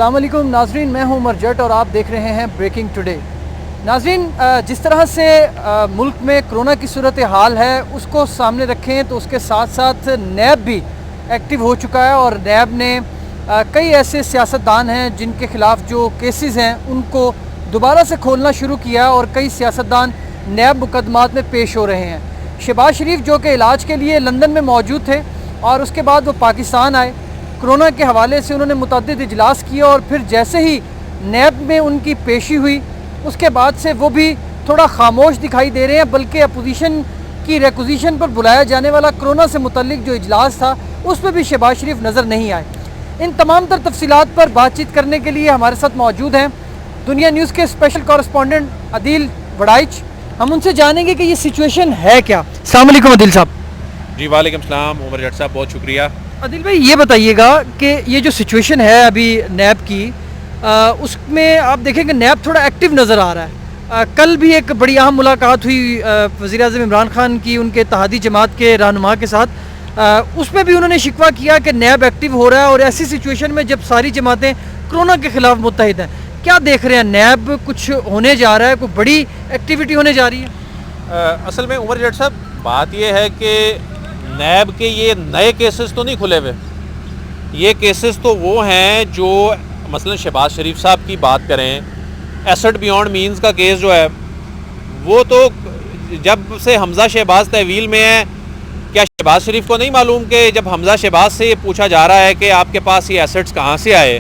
अस्सलाम वालेकुम नाजरीन, मैं हूं उमर जट और आप देख रहे हैं ब्रेकिंग टुडे। नाजरीन, जिस तरह से मुल्क में कोरोना की सूरत हाल है उसको सामने रखें तो उसके साथ साथ नैब भी एक्टिव हो चुका है और नैब ने कई ऐसे सियासतदान हैं जिनके ख़िलाफ़ जो केसेस हैं उनको दोबारा से खोलना शुरू किया और कई सियासतदान नैब मुकदमात में पेश हो रहे हैं। शहबाज शरीफ जो कि इलाज के लिए लंदन में मौजूद थे और उसके बाद वो पाकिस्तान आए, कोरोना के हवाले से उन्होंने मुतअद्दिद इजलास किए और फिर जैसे ही नैब में उनकी पेशी हुई उसके बाद से वो भी थोड़ा खामोश दिखाई दे रहे हैं, बल्कि अपोजिशन की रिक्विजिशन पर बुलाया जाने वाला कोरोना से मुतल्लिक जो इजलास था उस पर भी शहबाज शरीफ नज़र नहीं आए। इन तमाम तर तफसीलात पर बातचीत करने के लिए हमारे साथ मौजूद हैं दुनिया न्यूज़ के स्पेशल कॉरेस्पॉन्डेंट अदील वड़ाइच। हम उनसे जानेंगे कि ये सिचुएशन है क्या। अस्सलाम वालेकुम अदील साहब। जी वालेकुम सलाम उमर जट साहब, बहुत शुक्रिया। अदील भाई, ये बताइएगा कि ये जो सिचुएशन है अभी नैब की, उसमें आप देखेंगे नैब थोड़ा एक्टिव नज़र आ रहा है। कल भी एक बड़ी अहम मुलाकात हुई वज़ीर आज़म इमरान खान की उनके इत्तेहादी जमात के रहनुमा के साथ। उसमें भी उन्होंने शिकवा किया कि नैब एक्टिव हो रहा है और ऐसी सिचुएशन में जब सारी जमातें कोरोना के ख़िलाफ़ मुत्तहिद हैं, क्या देख रहे हैं नैब कुछ होने जा रहा है, कोई बड़ी एक्टिविटी होने जा रही है? असल में उमर जट साहब, बात यह है कि नैब के ये नए केसेस तो नहीं खुले हुए। ये केसेस तो वो हैं जो मसलन शहबाज शरीफ साहब की बात करें, एसेट बियॉन्ड मींस का केस जो है वो तो जब से हमज़ा शहबाज तहवील में है, क्या शहबाज शरीफ को नहीं मालूम कि जब हमज़ा शहबाज से ये पूछा जा रहा है कि आपके पास ये एसेट्स कहाँ से आए,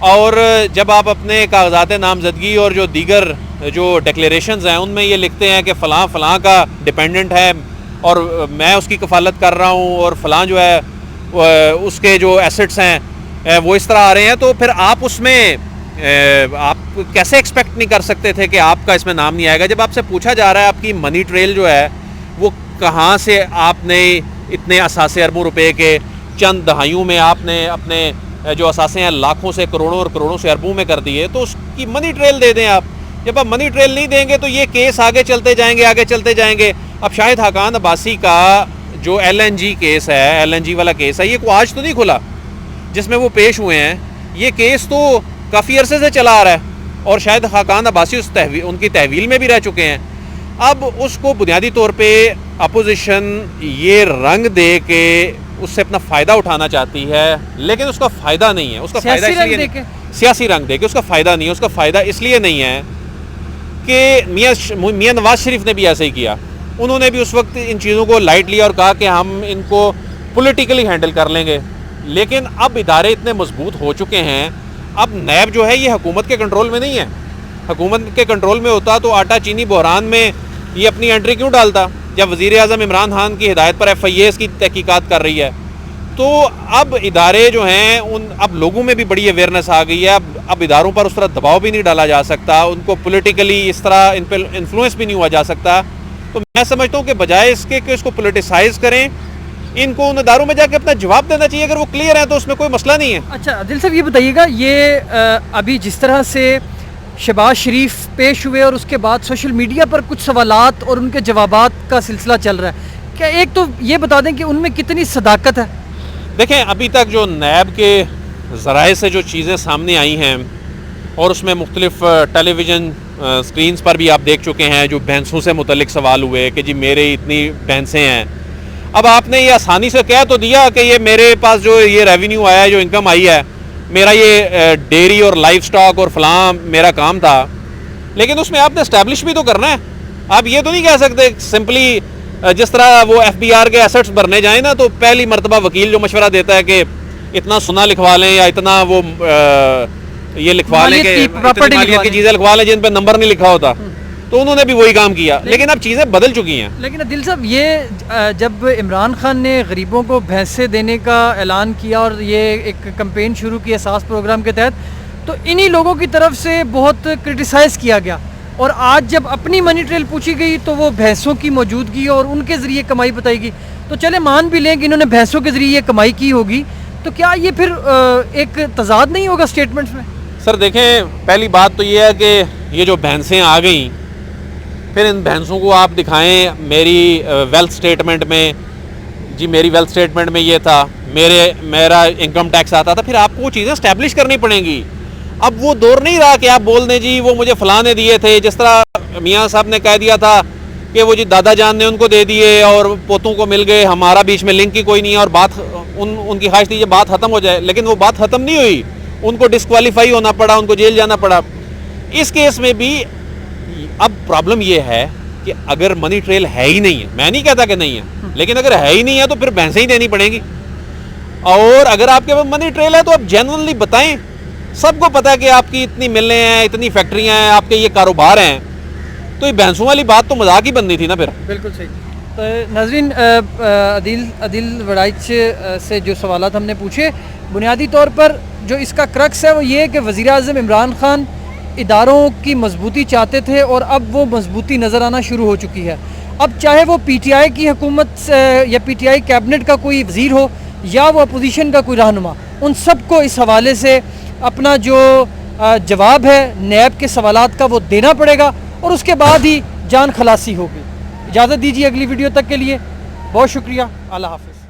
और जब आप अपने कागजात नामजदगी और जो दीगर जो डिक्लेरेशंस हैं उनमें ये लिखते हैं कि फ़लाँ फ़लाँ का डिपेंडेंट है और मैं उसकी कफ़ालत कर रहा हूँ और फ़लाँ जो है उसके जो एसेट्स हैं वो इस तरह आ रहे हैं, तो फिर आप उसमें आप कैसे एक्सपेक्ट नहीं कर सकते थे कि आपका इसमें नाम नहीं आएगा। जब आपसे पूछा जा रहा है आपकी मनी ट्रेल जो है वो कहाँ से आपने इतने असासे अरबों रुपए के चंद दहाइयों में आपने अपने जो असासे हैं लाखों से करोड़ों और करोड़ों से अरबों में कर दिए, तो उसकी मनी ट्रेल दे दें आप। जब आप मनी ट्रेल नहीं देंगे तो ये केस आगे चलते जाएंगे। अब शाहिद खाकान अब्बासी का जो LNG केस है, LNG वाला केस है, ये को आज तो नहीं खुला जिसमें वो पेश हुए हैं। ये केस तो काफ़ी अरसे से चला आ रहा है और शाहिद खाकान अब्बासी उनकी तहवील में भी रह चुके हैं। अब उसको बुनियादी तौर पे अपोजिशन ये रंग दे के उससे अपना फ़ायदा उठाना चाहती है, लेकिन उसका फ़ायदा नहीं है। उसका फ़ायदा इसलिए सियासी रंग दे के उसका फ़ायदा नहीं है। उसका फ़ायदा इसलिए नहीं है कि मियाँ नवाज शरीफ ने भी ऐसे ही किया। उन्होंने भी उस वक्त इन चीज़ों को लाइट लिया और कहा कि हम इनको पॉलिटिकली हैंडल कर लेंगे, लेकिन अब इदारे इतने मजबूत हो चुके हैं। अब नैब जो है ये हुकूमत के कंट्रोल में नहीं है। हुकूमत के कंट्रोल में होता तो आटा चीनी बहरान में ये अपनी एंट्री क्यों डालता, जब वज़ीर आज़म इमरान खान की हिदायत पर FIA की तहकीकात कर रही है। तो अब इदारे जो हैं अब लोगों में भी बड़ी अवेयरनेस आ गई है। अब इदारों पर उस तरह दबाव भी नहीं डाला जा सकता, उनको पॉलिटिकली इस तरह इन पर इन्फ्लुएंस भी नहीं हुआ जा सकता। तो मैं समझता हूँ कि बजाय इसके कि इसको पोलिटिसाइज करें, इनको उन इदारों में जाकर अपना जवाब देना चाहिए। अगर वो क्लियर है तो उसमें कोई मसला नहीं है। अच्छा अदील साहब, ये बताइएगा, ये अभी जिस तरह से शहबाज शरीफ पेश हुए और उसके बाद सोशल मीडिया पर कुछ सवालात और उनके जवाबात का सिलसिला चल रहा है, क्या एक तो ये बता दें कि उनमें कितनी सदाकत है? देखें, अभी तक जो नैब के ज़राए से जो चीज़ें सामने आई हैं और उसमें मुख्तलिफ टेलीविज़न स्क्रीन्स पर भी आप देख चुके हैं, जो भैंसों से मुतल्लिक सवाल हुए कि जी मेरे इतनी भैंसें हैं। अब आपने ये आसानी से कह तो दिया कि ये मेरे पास जो ये रेवेन्यू आया है, जो इनकम आई है, मेरा ये डेयरी और लाइफ स्टॉक और फलां मेरा काम था, लेकिन उसमें आपने इस्टेब्लिश भी तो करना है। आप ये तो नहीं कह सकते सिंपली जिस तरह वो FBR के एसेट्स भरने जाए ना, तो पहली मरतबा वकील जो मशवरा देता है कि इतना सोना लिखवा लें या इतना वो ये लिखवा लें कि मालियत की चीज़ें लिखवा लें जिन पर नंबर नहीं लिखा होता, तो उन्होंने भी वही काम किया। लेकिन अब चीज़ें बदल चुकी हैं। लेकिन अदील साहब, ये जब इमरान खान ने गरीबों को भैंसें देने का ऐलान किया और ये एक कैंपेन शुरू की एहसास प्रोग्राम के तहत, तो इन्हीं लोगों की तरफ से बहुत क्रिटिसाइज़ किया गया। और आज जब अपनी मनी ट्रेल पूछी गई तो वो भैंसों की मौजूदगी और उनके ज़रिए कमाई बताएगी। तो चले मान भी लें कि इन्होंने भैंसों के ज़रिए कमाई की होगी, तो क्या ये फिर एक तजाद नहीं होगा स्टेटमेंट्स में? सर देखें, पहली बात तो ये है कि ये जो भैंसें आ गई, फिर इन भैंसों को आप दिखाएं मेरी वेल्थ स्टेटमेंट में, जी मेरी वेल्थ स्टेटमेंट में ये था, मेरा इनकम टैक्स आता था, फिर आपको वो चीज़ें स्टैब्लिश करनी पड़ेंगी। अब वो दौर नहीं रहा कि आप बोल दें जी वो मुझे फ़लाँ ने दिए थे, जिस तरह मियाँ साहब ने कह दिया था कि वो जी दादा जान ने उनको दे दिए और पोतों को मिल गए, हमारा बीच में लिंक ही कोई नहीं है, और बात उनकी ख्वाहिश थी ये बात ख़त्म हो जाए, लेकिन वो बात ख़त्म नहीं हुई, उनको डिस्क्वालीफाई होना पड़ा, उनको जेल जाना पड़ा। इस केस में भी अब प्रॉब्लम ये है कि अगर मनी ट्रेल है ही नहीं है, मैं नहीं कहता कि नहीं है, लेकिन अगर है ही नहीं है तो फिर भैंसें ही देनी पड़ेंगी। और अगर आपके पास मनी ट्रेल है तो आप जेन्युइनली बताएं, सबको पता है कि आपकी इतनी मिलें हैं, इतनी फैक्ट्रियां हैं, आपके ये कारोबार हैं, तो ये भैंसों वाली बात तो मजाक ही बननी थी ना फिर। बिल्कुल सही। तो नाजरीन, अदिल वड़ाइच से जो सवालात हमने पूछे, बुनियादी तौर पर जो इसका क्रक्स है वो ये है कि वज़ीर आज़म इमरान खान इदारों की मजबूती चाहते थे और अब वो मजबूती नज़र आना शुरू हो चुकी है। अब चाहे वो PTI की हुकूमत या PTI कैबिनेट का कोई वज़ीर हो या वो अपोजिशन का कोई रहनुमा, उन सबको इस हवाले से अपना जो जवाब है नैब के सवालात का वो देना पड़ेगा और उसके बाद ही जान खलासी होगी। इजाज़त दीजिए अगली वीडियो तक के लिए, बहुत शुक्रिया, अल्लाह हाफ़िज़।